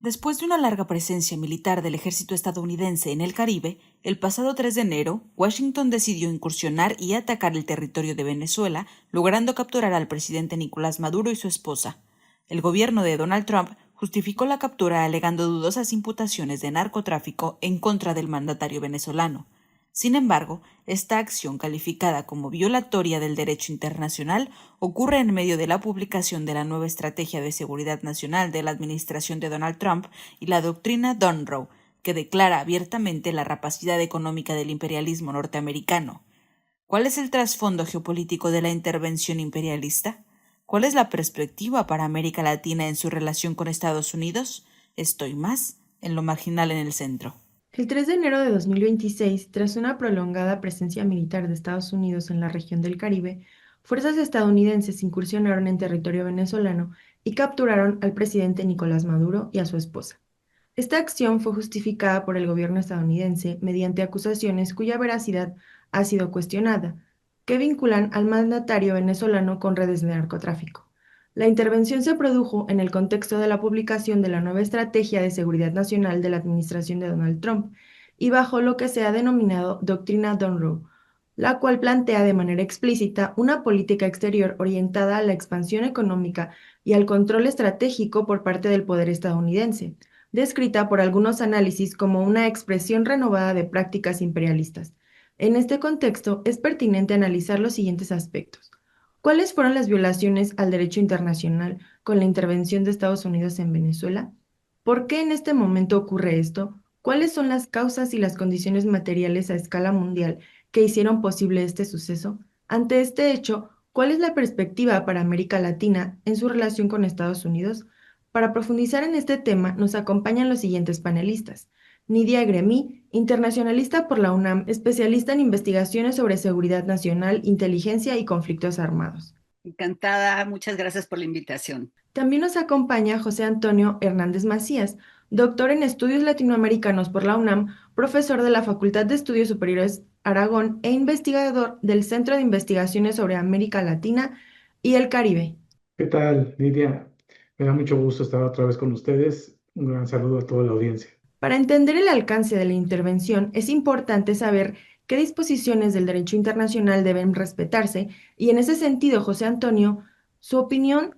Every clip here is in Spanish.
Después de una larga presencia militar del ejército estadounidense en el Caribe, el pasado 3 de enero, Washington decidió incursionar y atacar el territorio de Venezuela, logrando capturar al presidente Nicolás Maduro y su esposa. El gobierno de Donald Trump justificó la captura alegando dudosas imputaciones de narcotráfico en contra del mandatario venezolano. Sin embargo, esta acción calificada como violatoria del derecho internacional ocurre en medio de la publicación de la nueva Estrategia de Seguridad Nacional de la administración de Donald Trump y la doctrina Monroe, que declara abiertamente la rapacidad económica del imperialismo norteamericano. ¿Cuál es el trasfondo geopolítico de la intervención imperialista? ¿Cuál es la perspectiva para América Latina en su relación con Estados Unidos? Estoy más en lo marginal en el centro. El 3 de enero de 2026, tras una prolongada presencia militar de Estados Unidos en la región del Caribe, fuerzas estadounidenses incursionaron en territorio venezolano y capturaron al presidente Nicolás Maduro y a su esposa. Esta acción fue justificada por el gobierno estadounidense mediante acusaciones cuya veracidad ha sido cuestionada, que vinculan al mandatario venezolano con redes de narcotráfico. La intervención se produjo en el contexto de la publicación de la nueva Estrategia de Seguridad Nacional de la administración de Donald Trump y bajo lo que se ha denominado Doctrina Monroe, la cual plantea de manera explícita una política exterior orientada a la expansión económica y al control estratégico por parte del poder estadounidense, descrita por algunos análisis como una expresión renovada de prácticas imperialistas. En este contexto, es pertinente analizar los siguientes aspectos. ¿Cuáles fueron las violaciones al derecho internacional con la intervención de Estados Unidos en Venezuela? ¿Por qué en este momento ocurre esto? ¿Cuáles son las causas y las condiciones materiales a escala mundial que hicieron posible este suceso? Ante este hecho, ¿cuál es la perspectiva para América Latina en su relación con Estados Unidos? Para profundizar en este tema, nos acompañan los siguientes panelistas. Nidia Gremí, internacionalista por la UNAM, especialista en investigaciones sobre seguridad nacional, inteligencia y conflictos armados. Encantada, muchas gracias por la invitación. También nos acompaña José Antonio Hernández Macías, doctor en estudios latinoamericanos por la UNAM, profesor de la Facultad de Estudios Superiores Aragón e investigador del Centro de Investigaciones sobre América Latina y el Caribe. ¿Qué tal, Nidia? Me da mucho gusto estar otra vez con ustedes. Un gran saludo a toda la audiencia. Para entender el alcance de la intervención, es importante saber qué disposiciones del derecho internacional deben respetarse y en ese sentido, José Antonio, su opinión,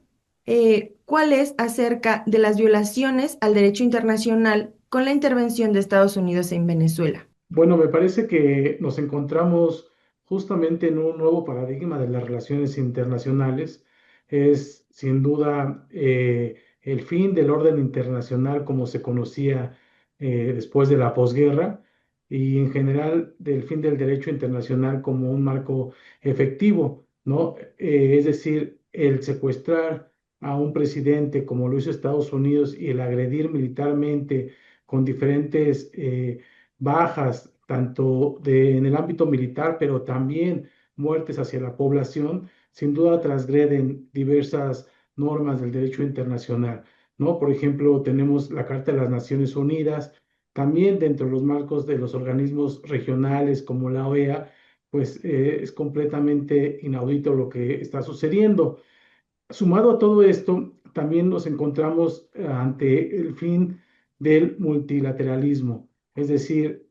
¿cuál es acerca de las violaciones al derecho internacional con la intervención de Estados Unidos en Venezuela? Bueno, me parece que nos encontramos justamente en un nuevo paradigma de las relaciones internacionales. Es sin duda el fin del orden internacional como se conocía después de la posguerra y en general del fin del derecho internacional como un marco efectivo, ¿no? Es decir, el secuestrar a un presidente como lo hizo Estados Unidos y el agredir militarmente con diferentes bajas, tanto en el ámbito militar, pero también muertes hacia la población, sin duda transgreden diversas normas del derecho internacional, ¿no? Por ejemplo, tenemos la Carta de las Naciones Unidas, también dentro de los marcos de los organismos regionales como la OEA, pues es completamente inaudito lo que está sucediendo. Sumado a todo esto, también nos encontramos ante el fin del multilateralismo, es decir,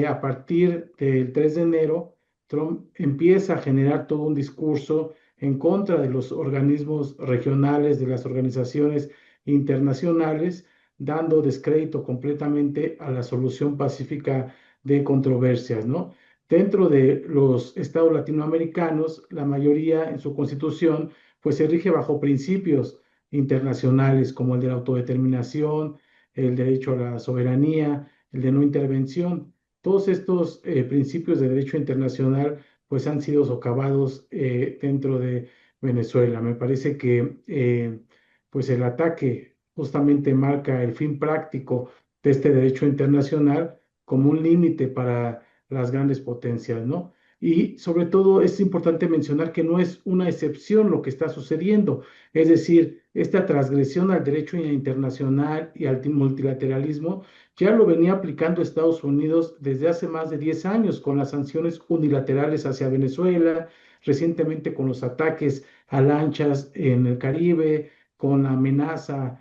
a partir del 3 de enero, Trump empieza a generar todo un discurso en contra de los organismos regionales, de las organizaciones internacionales, dando descrédito completamente a la solución pacífica de controversias, ¿no? Dentro de los estados latinoamericanos, la mayoría en su constitución pues se rige bajo principios internacionales como el de la autodeterminación, el derecho a la soberanía, el de no intervención. Todos estos principios de derecho internacional pues han sido socavados dentro de Venezuela. Me parece que pues el ataque justamente marca el fin práctico de este derecho internacional como un límite para las grandes potencias, ¿no? Y sobre todo es importante mencionar que no es una excepción lo que está sucediendo, es decir, esta transgresión al derecho internacional y al multilateralismo ya lo venía aplicando Estados Unidos desde hace más de 10 años con las sanciones unilaterales hacia Venezuela, recientemente con los ataques a lanchas en el Caribe, con la amenaza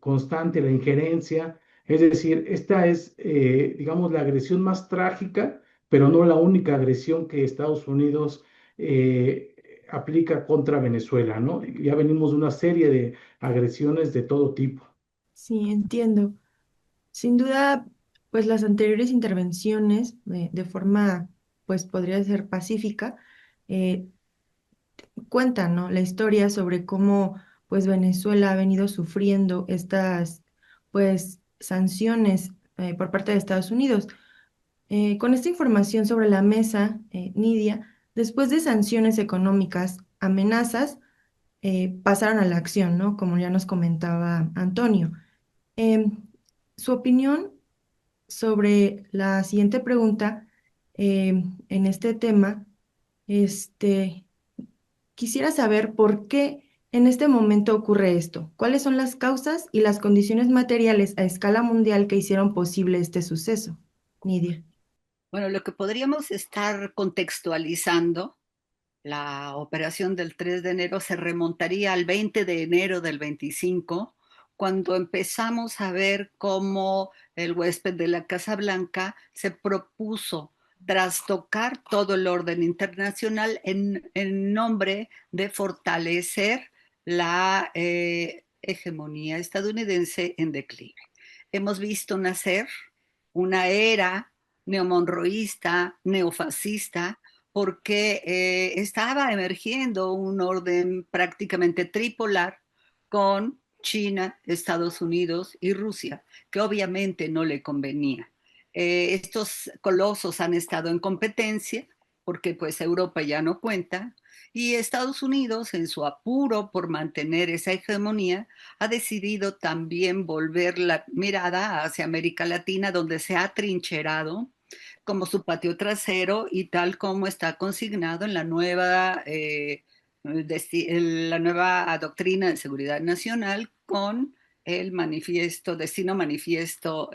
constante, la injerencia. Es decir, esta es, digamos, la agresión más trágica, pero no la única agresión que Estados Unidos aplica contra Venezuela, ¿no? Ya venimos de una serie de agresiones de todo tipo. Sí, entiendo. Sin duda, pues las anteriores intervenciones, de forma, pues podría ser pacífica, eh, cuentan, ¿no? La historia sobre cómo, pues Venezuela ha venido sufriendo estas, pues, sanciones por parte de Estados Unidos. Con esta información sobre la mesa, Nidia, después de sanciones económicas, amenazas, pasaron a la acción, ¿no? Como ya nos comentaba Antonio. Em, Su opinión sobre la siguiente pregunta en este tema, este, quisiera saber por qué en este momento ocurre esto. ¿Cuáles son las causas y las condiciones materiales a escala mundial que hicieron posible este suceso? Nidia. Bueno, lo que podríamos estar contextualizando, la operación del 3 de enero se remontaría al 20 de enero del 25, cuando empezamos a ver cómo el huésped de la Casa Blanca se propuso trastocar todo el orden internacional en nombre de fortalecer la hegemonía estadounidense en declive. Hemos visto nacer una era neomonroísta, neofascista, porque estaba emergiendo un orden prácticamente tripolar con China, Estados Unidos y Rusia, que obviamente no le convenía. Estos colosos han estado en competencia porque pues Europa ya no cuenta y Estados Unidos, en su apuro por mantener esa hegemonía, ha decidido también volver la mirada hacia América Latina, donde se ha trincherado como su patio trasero y tal como está consignado en la nueva doctrina de seguridad nacional con el manifiesto, destino manifiesto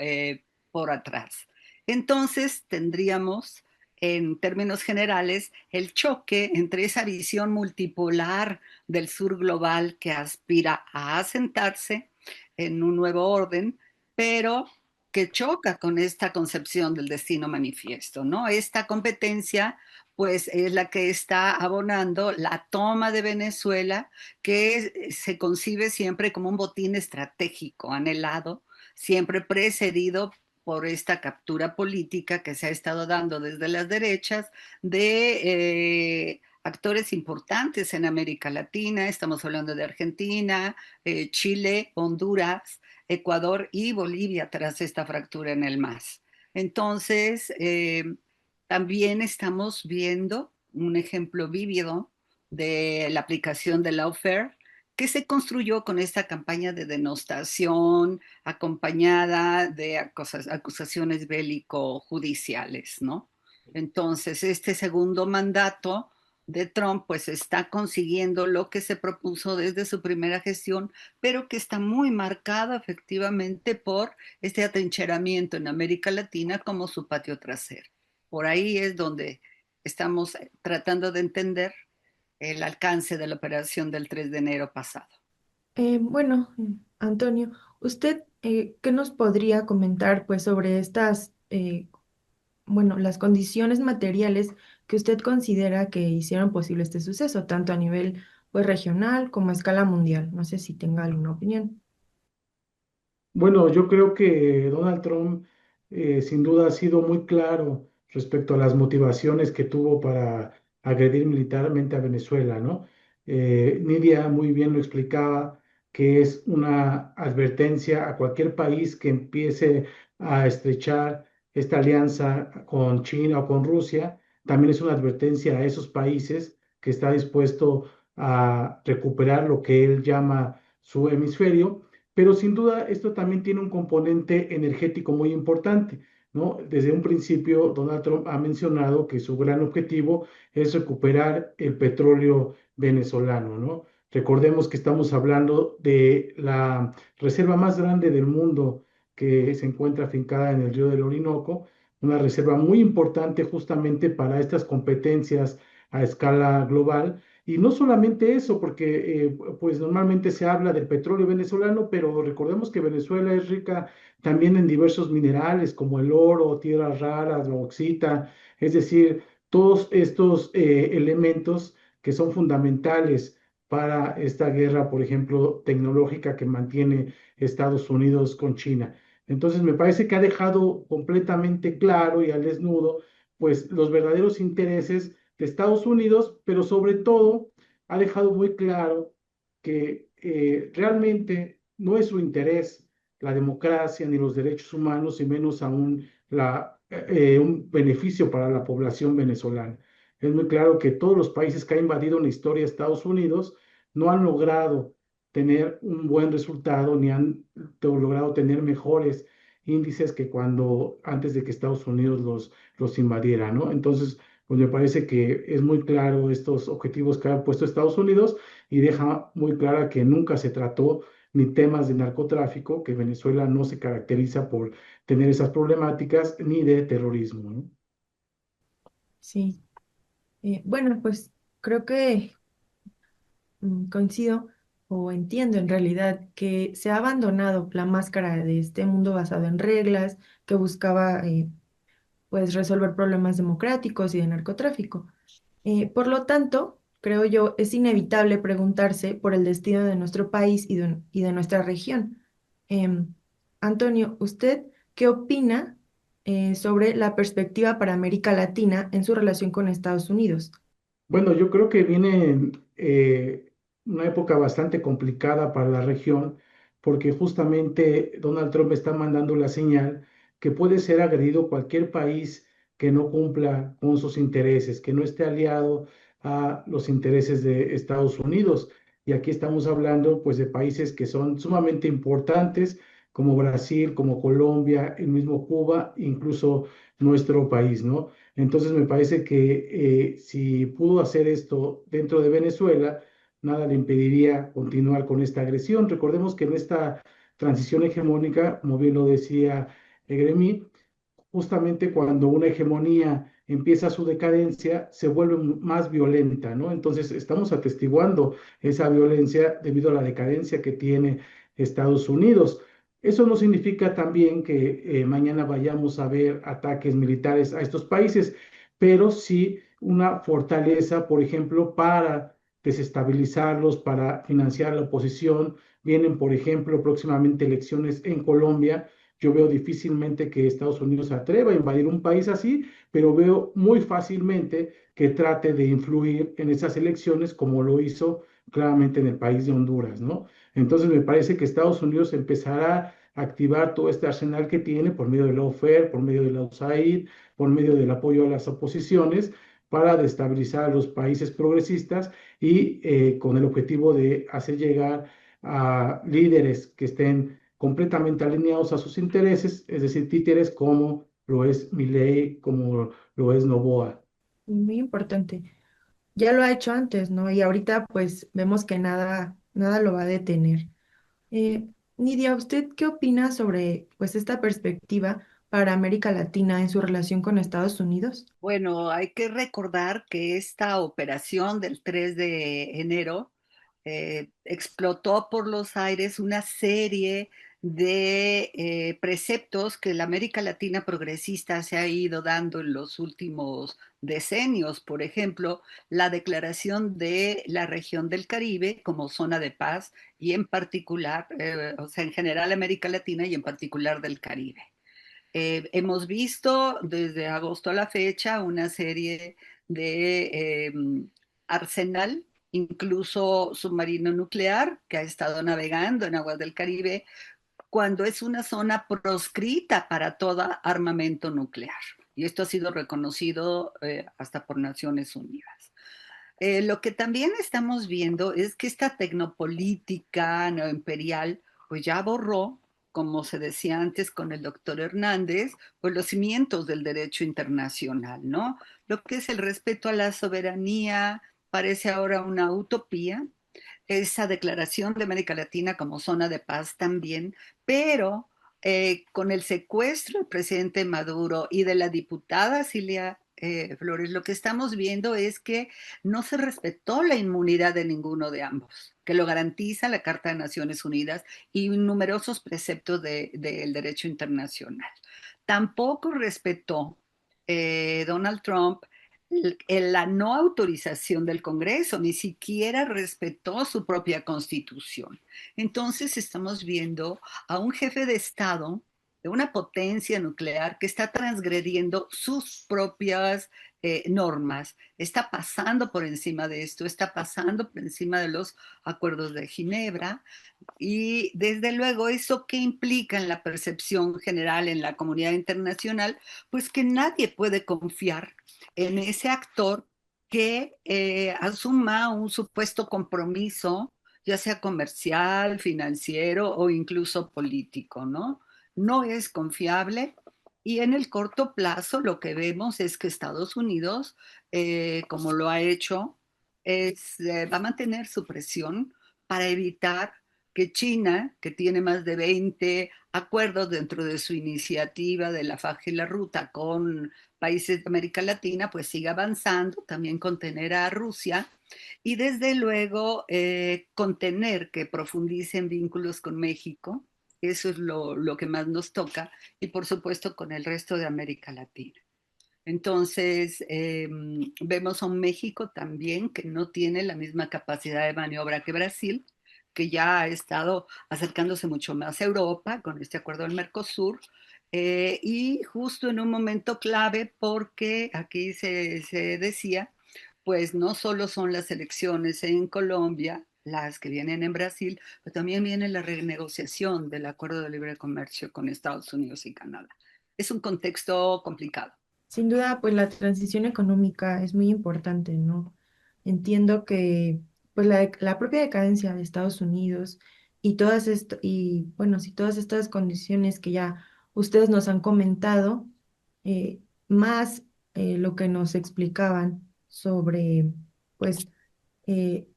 por atrás. Entonces tendríamos, en términos generales, el choque entre esa visión multipolar del sur global que aspira a asentarse en un nuevo orden, pero que choca con esta concepción del destino manifiesto, ¿no? Esta competencia, pues, es la que está abonando la toma de Venezuela, que se concibe siempre como un botín estratégico anhelado, siempre precedido por esta captura política que se ha estado dando desde las derechas de actores importantes en América Latina. Estamos hablando de Argentina, Chile, Honduras, Ecuador y Bolivia tras esta fractura en el MAS. Entonces, también estamos viendo un ejemplo vívido de la aplicación del lawfare que se construyó con esta campaña de denostación acompañada de acusaciones bélico-judiciales, ¿no? Entonces, este segundo mandato de Trump pues está consiguiendo lo que se propuso desde su primera gestión, pero que está muy marcada efectivamente por este atrincheramiento en América Latina como su patio trasero. Por ahí es donde estamos tratando de entender el alcance de la operación del 3 de enero pasado. Bueno, Antonio, ¿usted qué nos podría comentar pues sobre estas, bueno, las condiciones materiales que usted considera que hicieron posible este suceso, tanto a nivel pues regional como a escala mundial? No sé si tenga alguna opinión. Bueno, yo creo que Donald Trump sin duda ha sido muy claro respecto a las motivaciones que tuvo para agredir militarmente a Venezuela, ¿no? Nidia muy bien lo explicaba, que es una advertencia a cualquier país que empiece a estrechar esta alianza con China o con Rusia. También es una advertencia a esos países que está dispuesto a recuperar lo que él llama su hemisferio, pero sin duda esto también tiene un componente energético muy importante, ¿no? Desde un principio, Donald Trump ha mencionado que su gran objetivo es recuperar el petróleo venezolano, ¿no? Recordemos que estamos hablando de la reserva más grande del mundo que se encuentra afincada en el río del Orinoco, una reserva muy importante justamente para estas competencias a escala global. Y no solamente eso, porque pues normalmente se habla del petróleo venezolano, pero recordemos que Venezuela es rica también en diversos minerales como el oro, tierras raras, la bauxita, es decir, todos estos elementos que son fundamentales para esta guerra, por ejemplo, tecnológica que mantiene Estados Unidos con China. Entonces, me parece que ha dejado completamente claro y al desnudo, pues, los verdaderos intereses de Estados Unidos, pero sobre todo ha dejado muy claro que realmente no es su interés la democracia ni los derechos humanos, y menos aún un beneficio para la población venezolana. Es muy claro que todos los países que ha invadido en la historia de Estados Unidos no han logrado tener un buen resultado ni han logrado tener mejores índices que cuando antes de que Estados Unidos los invadiera, ¿no? Entonces, pues me parece que es muy claro estos objetivos que ha puesto Estados Unidos y deja muy clara que nunca se trató ni temas de narcotráfico, que Venezuela no se caracteriza por tener esas problemáticas, ni de terrorismo, ¿no? Sí. Bueno, pues creo que coincido o entiendo en realidad que se ha abandonado la máscara de este mundo basado en reglas que buscaba pues resolver problemas democráticos y de narcotráfico. Por lo tanto, creo yo, es inevitable preguntarse por el destino de nuestro país y de nuestra región. Em, Antonio, ¿usted qué opina sobre la perspectiva para América Latina en su relación con Estados Unidos? Bueno, yo creo que viene una época bastante complicada para la región, porque justamente Donald Trump está mandando la señal que puede ser agredido cualquier país que no cumpla con sus intereses, que no esté aliado a los intereses de Estados Unidos. Y aquí estamos hablando pues de países que son sumamente importantes, como Brasil, como Colombia, el mismo Cuba, incluso nuestro país, ¿no? Entonces me parece que si pudo hacer esto dentro de Venezuela, nada le impediría continuar con esta agresión. Recordemos que en esta transición hegemónica, como bien lo decía Gremi, justamente cuando una hegemonía empieza su decadencia, se vuelve más violenta, ¿no? Entonces estamos atestiguando esa violencia debido a la decadencia que tiene Estados Unidos. Eso no significa también que mañana vayamos a ver ataques militares a estos países, pero sí una fortaleza, por ejemplo, para desestabilizarlos, para financiar la oposición. Vienen, por ejemplo, próximamente elecciones en Colombia. Yo veo difícilmente que Estados Unidos se atreva a invadir un país así, pero veo muy fácilmente que trate de influir en esas elecciones como lo hizo claramente en el país de Honduras, ¿no? Entonces me parece que Estados Unidos empezará a activar todo este arsenal que tiene por medio de la OFER, por medio de la USAID, por medio del apoyo a las oposiciones para destabilizar a los países progresistas y con el objetivo de hacer llegar a líderes que estén completamente alineados a sus intereses, es decir, títeres como lo es Milei, como lo es Noboa. Muy importante. Ya lo ha hecho antes, ¿no? Y ahorita pues vemos que nada lo va a detener. Nidia, ¿usted qué opina sobre pues esta perspectiva para América Latina en su relación con Estados Unidos? Bueno, hay que recordar que esta operación del 3 de enero explotó por los aires una serie de preceptos que la América Latina progresista se ha ido dando en los últimos decenios. Por ejemplo, la declaración de la región del Caribe como zona de paz y en particular, o sea, en general América Latina y en particular del Caribe. Hemos visto desde agosto a la fecha una serie de arsenal, incluso submarino nuclear, que ha estado navegando en aguas del Caribe, cuando es una zona proscrita para todo armamento nuclear. Y esto ha sido reconocido hasta por Naciones Unidas. Lo que también estamos viendo es que esta tecnopolítica neoimperial pues ya borró, como se decía antes con el doctor Hernández, pues los cimientos del derecho internacional, ¿no? Lo que es el respeto a la soberanía parece ahora una utopía, esa declaración de América Latina como zona de paz también, pero con el secuestro del presidente Maduro y de la diputada Cilia Flores, lo que estamos viendo es que no se respetó la inmunidad de ninguno de ambos, que lo garantiza la Carta de Naciones Unidas y numerosos preceptos del derecho internacional. Tampoco respetó Donald Trump la no autorización del Congreso, ni siquiera respetó su propia constitución. Entonces estamos viendo a un jefe de Estado de una potencia nuclear que está transgrediendo sus propias normas, está pasando por encima de esto, está pasando por encima de los acuerdos de Ginebra y desde luego eso que implica en la percepción general en la comunidad internacional, pues que nadie puede confiar en ese actor que asuma un supuesto compromiso, ya sea comercial, financiero o incluso político, ¿no? No es confiable y en el corto plazo lo que vemos es que Estados Unidos, como lo ha hecho, va a mantener su presión para evitar que China, que tiene más de 20 acuerdos dentro de su iniciativa de la faja y la ruta con países de América Latina, pues siga avanzando, también contener a Rusia y desde luego contener que profundicen vínculos con México, eso es lo que más nos toca, y por supuesto con el resto de América Latina. Entonces, vemos a un México también que no tiene la misma capacidad de maniobra que Brasil, que ya ha estado acercándose mucho más a Europa con este acuerdo del Mercosur, y justo en un momento clave porque aquí se decía, pues no solo son las elecciones en Colombia, las que vienen en Brasil, pero también viene la renegociación del acuerdo de libre comercio con Estados Unidos y Canadá. Es un contexto complicado. Sin duda, pues la transición económica es muy importante, ¿no? Entiendo que pues la propia decadencia de Estados Unidos y bueno, sí, todas estas condiciones que ya ustedes nos han comentado, eh, más lo que nos explicaban sobre pues eh,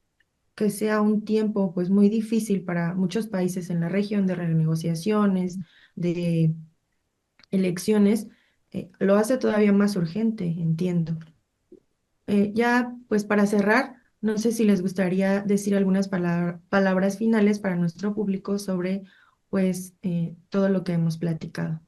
que sea un tiempo pues muy difícil para muchos países en la región de renegociaciones, de elecciones, lo hace todavía más urgente, entiendo. Ya, pues para cerrar, no sé si les gustaría decir algunas palabras finales para nuestro público sobre, pues, todo lo que hemos platicado.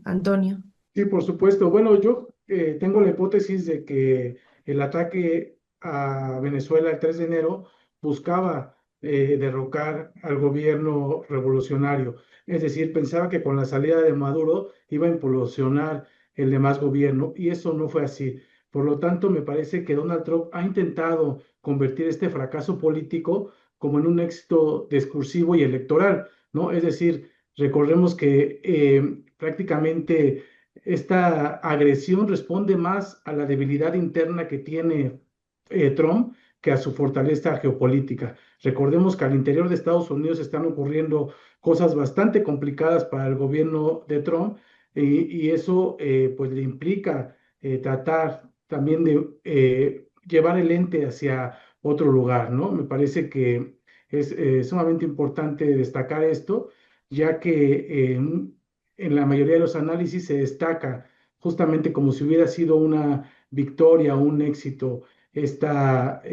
Antonio. Sí, por supuesto. Bueno, yo tengo la hipótesis de que el ataque a Venezuela el 3 de enero buscaba derrocar al gobierno revolucionario. Es decir, pensaba que con la salida de Maduro iba a implosionar el demás gobierno y eso no fue así. Por lo tanto, me parece que Donald Trump ha intentado convertir este fracaso político como en un éxito discursivo y electoral, ¿no? Es decir, recordemos que prácticamente esta agresión responde más a la debilidad interna que tiene Trump que a su fortaleza geopolítica. Recordemos que al interior de Estados Unidos están ocurriendo cosas bastante complicadas para el gobierno de Trump y eso pues le implica tratar también de llevar el ente hacia otro lugar, ¿no? Me parece que es sumamente importante destacar esto, ya que en la mayoría de los análisis se destaca justamente como si hubiera sido una victoria, un éxito, esta,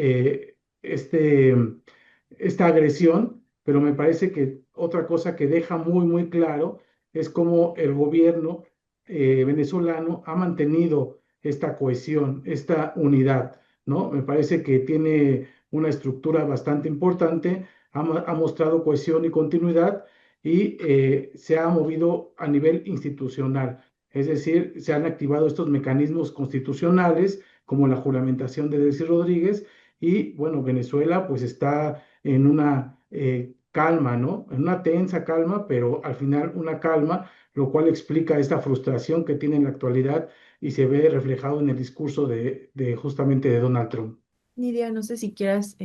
esta agresión, pero me parece que otra cosa que deja muy, muy claro es cómo el gobierno venezolano ha mantenido esta cohesión, esta unidad, ¿no? Me parece que tiene una estructura bastante importante, ha mostrado cohesión y continuidad y se ha movido a nivel institucional. Es decir, se han activado estos mecanismos constitucionales como la juramentación de Delcy Rodríguez y bueno, Venezuela pues está en una calma, ¿no? En una tensa calma, pero al final una calma, lo cual explica esta frustración que tiene en la actualidad y se ve reflejado en el discurso de justamente de Donald Trump. Nidia, no sé si quieras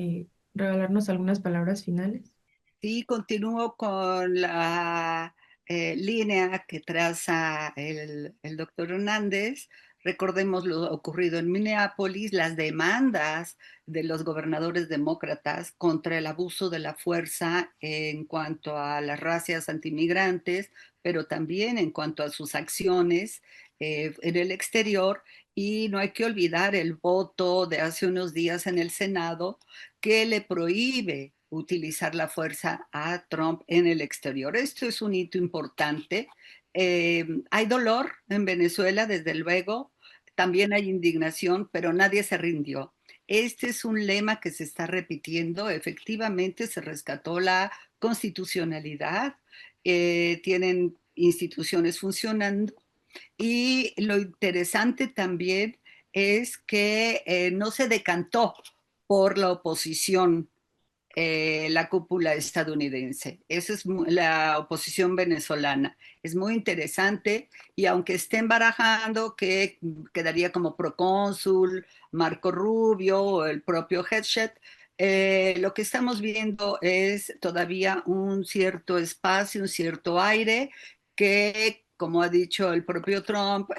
regalarnos algunas palabras finales. Sí, continúo con la línea que traza el doctor Hernández. Recordemos lo ocurrido en Minneapolis, las demandas de los gobernadores demócratas contra el abuso de la fuerza en cuanto a las racias antimigrantes, pero también en cuanto a sus acciones en el exterior. Y no hay que olvidar el voto de hace unos días en el Senado que le prohíbe utilizar la fuerza a Trump en el exterior. Esto es un hito importante. Hay dolor en Venezuela, desde luego, también hay indignación, pero nadie se rindió. Este es un lema que se está repitiendo. Efectivamente, se rescató la constitucionalidad, tienen instituciones funcionando y lo interesante también es que no se decantó por la oposición la cúpula estadounidense. Esa es la oposición venezolana. Es muy interesante y aunque estén barajando que quedaría como procónsul Marco Rubio o el propio Hegseth, lo que estamos viendo es todavía un cierto espacio, un cierto aire que, como ha dicho el propio Trump,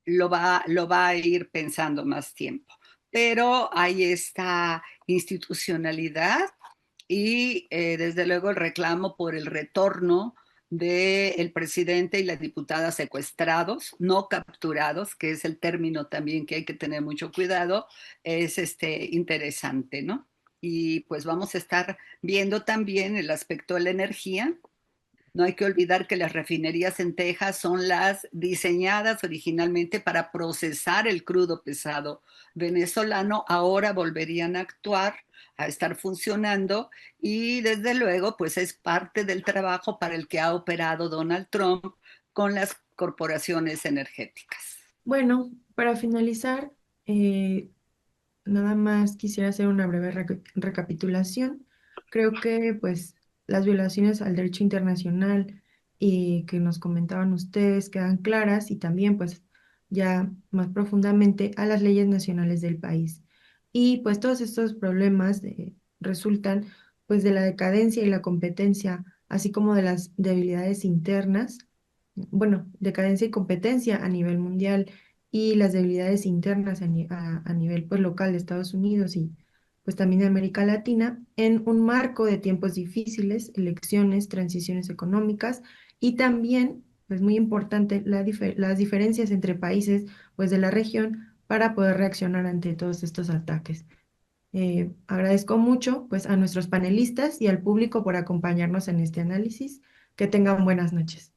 lo va a ir pensando más tiempo. Pero hay esta institucionalidad y desde luego el reclamo por el retorno del presidente y la diputada secuestrados, no capturados, que es el término también que hay que tener mucho cuidado, es interesante, ¿no? Y pues vamos a estar viendo también el aspecto de la energía. No hay que olvidar que las refinerías en Texas son las diseñadas originalmente para procesar el crudo pesado venezolano. Ahora volverían a actuar, a estar funcionando y desde luego pues es parte del trabajo para el que ha operado Donald Trump con las corporaciones energéticas. Bueno, para finalizar, eh, nada más quisiera hacer una breve recapitulación. Creo que pues las violaciones al derecho internacional y que nos comentaban ustedes quedan claras y también pues ya más profundamente a las leyes nacionales del país. Y pues todos estos problemas resultan pues de la decadencia y la competencia, así como de las debilidades internas, bueno, decadencia y competencia a nivel mundial y las debilidades internas a nivel pues, local de Estados Unidos y pues también de América Latina en un marco de tiempos difíciles, elecciones, transiciones económicas y también, pues muy importante, las diferencias entre países pues de la región para poder reaccionar ante todos estos ataques. Agradezco mucho pues a nuestros panelistas y al público por acompañarnos en este análisis. Que tengan buenas noches.